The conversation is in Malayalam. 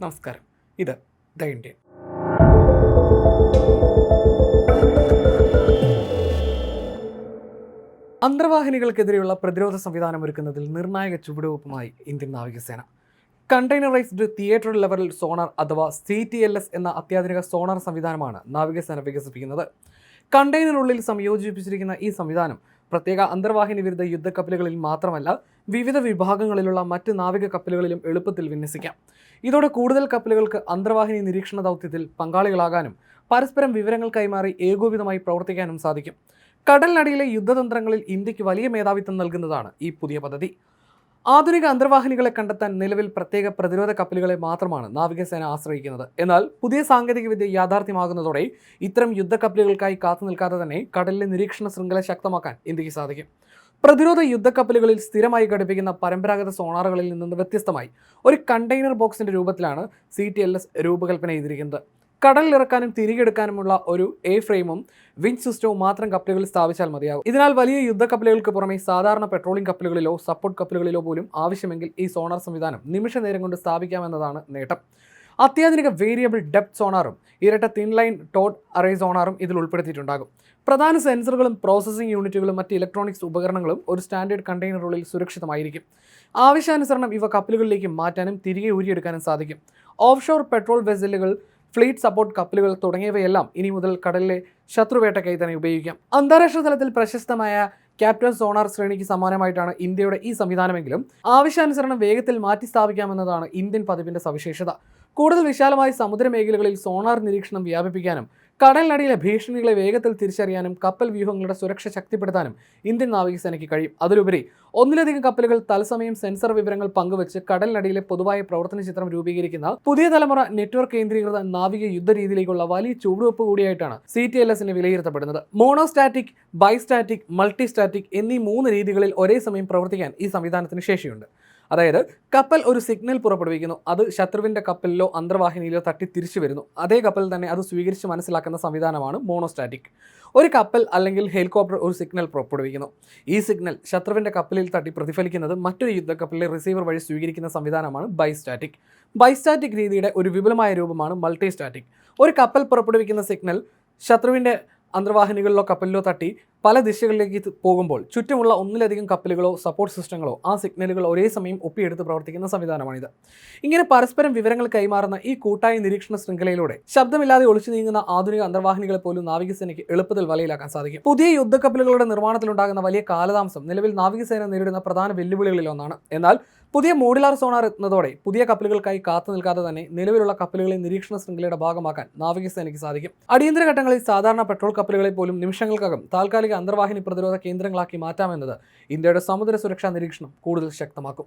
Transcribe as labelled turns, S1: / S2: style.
S1: നമസ്കാരം. ഇത് ദ ഇന്ത്യൻ. അന്തർവാഹിനികൾക്കെതിരെയുള്ള പ്രതിരോധ സംവിധാനം ഒരുക്കുന്നതിൽ നിർണായക ചുവടുവയ്പുമായി ഇന്ത്യൻ നാവികസേന. കണ്ടെയ്നറൈസ്ഡ് തിയേറ്റർ ലെവൽ സോണാർ അഥവാ CTLS എന്ന അത്യാധുനിക സോണാർ സംവിധാനമാണ് നാവികസേന വികസിപ്പിക്കുന്നത്. കണ്ടെയ്നറുള്ളിൽ സംയോജിപ്പിച്ചിരിക്കുന്ന ഈ സംവിധാനം പ്രത്യേക അന്തർവാഹിനി വിരുദ്ധ യുദ്ധക്കപ്പലുകളിൽ മാത്രമല്ല, വിവിധ വിഭാഗങ്ങളിലുള്ള മറ്റ് നാവിക കപ്പലുകളിലും എളുപ്പത്തിൽ വിന്യസിക്കാം. ഇതോടെ കൂടുതൽ കപ്പലുകൾക്ക് അന്തർവാഹിനി നിരീക്ഷണ ദൗത്യത്തിൽ പങ്കാളികളാകാനും പരസ്പരം വിവരങ്ങൾ കൈമാറി ഏകോപിതമായി പ്രവർത്തിക്കാനും സാധിക്കും. കടലിനടിയിലെ യുദ്ധതന്ത്രങ്ങളിൽ ഇന്ത്യക്ക് വലിയ മേധാവിത്വം നൽകുന്നതാണ് ഈ പുതിയ പദ്ധതി. ആധുനിക അന്തർവാഹിനികളെ കണ്ടെത്താൻ നിലവിൽ പ്രത്യേക പ്രതിരോധ കപ്പലുകളെ മാത്രമാണ് നാവികസേന ആശ്രയിക്കുന്നത്. എന്നാൽ പുതിയ സാങ്കേതികവിദ്യ യാഥാർത്ഥ്യമാകുന്നതോടെ ഇത്തരം യുദ്ധക്കപ്പലുകൾക്കായി കാത്തുനിൽക്കാതെ തന്നെ കടലിലെ നിരീക്ഷണ ശൃംഖല ശക്തമാക്കാൻ ഇന്ത്യക്ക് സാധിക്കും. പ്രതിരോധ യുദ്ധക്കപ്പലുകളിൽ സ്ഥിരമായി ഘടിപ്പിക്കുന്ന പരമ്പരാഗത സോണാറുകളിൽ നിന്ന് വ്യത്യസ്തമായി ഒരു കണ്ടെയ്നർ ബോക്സിന്റെ രൂപത്തിലാണ് CTLS രൂപകൽപ്പന ചെയ്തിരിക്കുന്നത്. കടലിലിറക്കാനും തിരികെടുക്കാനുമുള്ള ഒരു ഫ്രെയിമും വിങ് സിസ്റ്റവും മാത്രം കപ്പലുകളിൽ സ്ഥാപിച്ചാൽ മതിയാകും. ഇതിനാൽ വലിയ യുദ്ധക്കപ്പലുകൾക്ക് പുറമെ സാധാരണ പെട്രോളിംഗ് കപ്പലുകളിലോ സപ്പോർട്ട് കപ്പലുകളിലോ പോലും ആവശ്യമെങ്കിൽ ഈ സോണാർ സംവിധാനം നിമിഷ നേരം കൊണ്ട് സ്ഥാപിക്കാമെന്നതാണ് നേട്ടം. അത്യാധുനിക വേരിയബിൾ ഡെപ്ത് സോണാറും ഇരട്ട തിൻ ലൈൻ ടോഡ് അറേ സോണാറും ഇതിൽ ഉൾപ്പെടുത്തിയിട്ടുണ്ടാകും. പ്രധാന സെൻസറുകളും പ്രോസസ്സിംഗ് യൂണിറ്റുകളും മറ്റ് ഇലക്ട്രോണിക്സ് ഉപകരണങ്ങളും ഒരു സ്റ്റാൻഡേർഡ് കണ്ടെയ്നറുള്ളിൽ സുരക്ഷിതമായിരിക്കും. ആവശ്യാനുസരണം ഇവ കപ്പലുകളിലേക്ക് മാറ്റാനും തിരികെ ഊരിയെടുക്കാനും സാധിക്കും. ഓഫ്ഷോർ പെട്രോൾ വെസലുകൾ, ഫ്ലീറ്റ് സപ്പോർട്ട് കപ്പലുകൾ തുടങ്ങിയവയെല്ലാം ഇനി മുതൽ കടലിലെ ശത്രുവേട്ടയ്ക്കായി തന്നെ ഉപയോഗിക്കാം. അന്താരാഷ്ട്ര തലത്തിൽ പ്രശസ്തമായ ക്യാപ്റ്റൻ സോണാർ ശ്രേണിക്ക് സമാനമായിട്ടാണ് ഇന്ത്യയുടെ ഈ സംവിധാനമെങ്കിലും ആവശ്യാനുസരണം വേഗത്തിൽ മാറ്റി സ്ഥാപിക്കാമെന്നതാണ് ഇന്ത്യൻ പതിപ്പിന്റെ സവിശേഷത. കൂടുതൽ വിശാലമായ സമുദ്രമേഖലകളിൽ സോണാർ നിരീക്ഷണം വ്യാപിപ്പിക്കാനും കടലിനടിയിലെ ഭീഷണികളെ വേഗത്തിൽ തിരിച്ചറിയാനും കപ്പൽ വ്യൂഹങ്ങളുടെ സുരക്ഷ ശക്തിപ്പെടുത്താനും ഇന്ത്യൻ നാവികസേനയ്ക്ക് കഴിയും. അതിലുപരി ഒന്നിലധികം കപ്പലുകൾ തത്സമയം സെൻസർ വിവരങ്ങൾ പങ്കുവച്ച് കടലിനടിയിലെ പൊതുവായ പ്രവർത്തന ചിത്രം രൂപീകരിക്കുന്ന പുതിയ തലമുറ നെറ്റ്വർക്ക് കേന്ദ്രീകൃത നാവിക യുദ്ധരീതിയിലേക്കുള്ള വലിയ ചുവടുവെപ്പ് കൂടിയായിട്ടാണ് CTLSനെ വിലയിരുത്തപ്പെടുന്നത്. മോണോസ്റ്റാറ്റിക്, ബൈസ്റ്റാറ്റിക്, മൾട്ടിസ്റ്റാറ്റിക് എന്നീ 3 രീതികളിൽ ഒരേ സമയം പ്രവർത്തിക്കാൻ ഈ സംവിധാനത്തിന് ശേഷിയുണ്ട്. അതായത് കപ്പൽ ഒരു സിഗ്നൽ പുറപ്പെടുവിക്കുന്നു, അത് ശത്രുവിൻ്റെ കപ്പലിലോ അന്തർവാഹിനിയിലോ തട്ടി തിരിച്ചു വരുന്നു. അതേ കപ്പൽ തന്നെ അത് സ്വീകരിച്ച് മനസ്സിലാക്കുന്ന സംവിധാനമാണ് മോണോസ്റ്റാറ്റിക്. ഒരു കപ്പൽ അല്ലെങ്കിൽ ഹെലികോപ്റ്റർ ഒരു സിഗ്നൽ പുറപ്പെടുവിക്കുന്നു. ഈ സിഗ്നൽ ശത്രുവിൻ്റെ കപ്പലിൽ തട്ടി പ്രതിഫലിക്കുന്നത് മറ്റൊരു യുദ്ധക്കപ്പലിലെ റിസീവർ വഴി സ്വീകരിക്കുന്ന സംവിധാനമാണ് ബൈസ്റ്റാറ്റിക്. ബൈസ്റ്റാറ്റിക് രീതിയുടെ ഒരു വിപുലമായ രൂപമാണ് മൾട്ടിസ്റ്റാറ്റിക്. ഒരു കപ്പൽ പുറപ്പെടുവിക്കുന്ന സിഗ്നൽ ശത്രുവിൻ്റെ അന്തർവാഹിനികളിലോ കപ്പലിലോ തട്ടി പല ദിശകളിലേക്ക് പോകുമ്പോൾ ചുറ്റുമുള്ള ഒന്നിലധികം കപ്പലുകളോ സപ്പോർട്ട് സിസ്റ്റങ്ങളോ ആ സിഗ്നലുകൾ ഒരേ സമയം ഒപ്പിയെടുത്ത് പ്രവർത്തിക്കുന്ന സംവിധാനമാണിത്. ഇങ്ങനെ പരസ്പരം വിവരങ്ങൾ കൈമാറുന്ന ഈ കൂട്ടായ നിരീക്ഷണ ശൃംഖലയിലൂടെ ശബ്ദമില്ലാതെ ഒളിച്ചു നീങ്ങുന്ന ആധുനിക അന്തർവാഹിനികളെ പോലും നാവികസേനയ്ക്ക് എളുപ്പത്തിൽ വലയിലാക്കാൻ സാധിക്കും. പുതിയ യുദ്ധക്കപ്പലുകളുടെ നിർമ്മാണത്തിലുണ്ടാകുന്ന വലിയ കാലതാമസം നിലവിൽ നാവികസേന നേരിടുന്ന പ്രധാന വെല്ലുവിളികളിലൊന്നാണ്. എന്നാൽ പുതിയ മോഡുലാർ സോണാർ എത്തുന്നതോടെ പുതിയ കപ്പലുകൾക്കായി കാത്തു നിൽക്കാതെ തന്നെ നിലവിലുള്ള കപ്പലുകളെ നിരീക്ഷണ ശൃംഖലയുടെ ഭാഗമാക്കാൻ നാവികസേനയ്ക്ക് സാധിക്കും. അടിയന്തര ഘട്ടങ്ങളിൽ സാധാരണ പെട്രോൾ കപ്പലുകളെ പോലും നിമിഷങ്ങൾക്കകം താൽക്കാലിക അന്തർവാഹിനി പ്രതിരോധ കേന്ദ്രങ്ങളാക്കി മാറ്റാമെന്നത് ഇന്ത്യയുടെ സമുദ്ര സുരക്ഷാ നിരീക്ഷണം കൂടുതൽ ശക്തമാക്കും.